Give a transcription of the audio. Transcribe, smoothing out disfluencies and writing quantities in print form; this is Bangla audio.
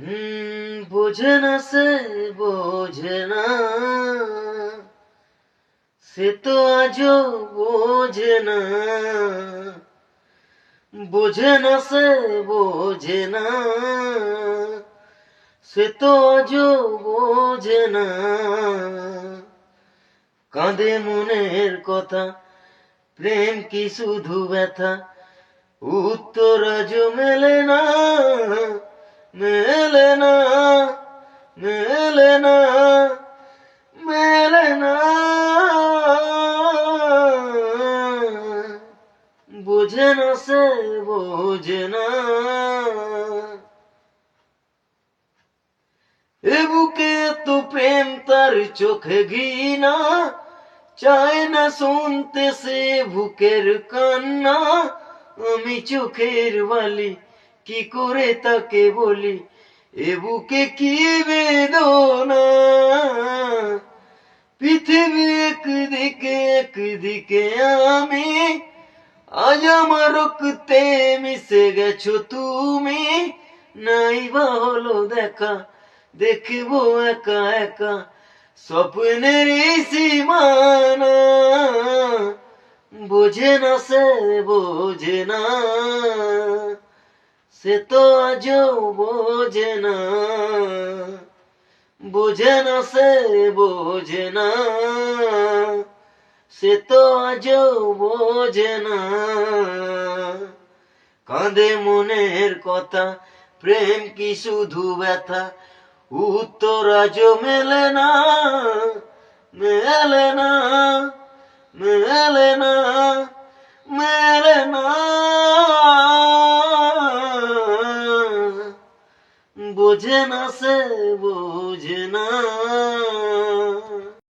বোঝে না সে, বোঝে না, সে তো আজও বোঝে না। বোঝে না সে, বোঝে না, সে তো আজও বোঝে না। কাঁদে মনের কথা, প্রেম কি শুধু ব্যথা, উত্তর আজও মেলে না, মেলে না, মেলে না, মেলে না। বোঝে না সে, বোঝে না। এ বুকে তো প্রেম তার চোখে ঘৃণা, চায় না শুনতে সে বুকের কান্না। আমি চোখের বালি কি করে তাকে বলি, এ বুকে কি বেদনা। পৃথিবী একদিকে, একদিকে আমি, আজ আমার রক্তে মিশে গেছো তুমি। নাই বা হলো দেখা, দেখবো একা একা স্বপ্নের সীমানা। বোঝে না সে, বোঝে না, সে তো আজও বোঝে না। বোঝে না সে, বোঝে না, সে তো আজও বোঝে না। কাঁদে মনের কথা, প্রেম কি শুধু ব্যথা, উত্তর আজও মেলে না, মেলে না, মেলে না, মেলে না। বোঝে না সে, বোঝে না।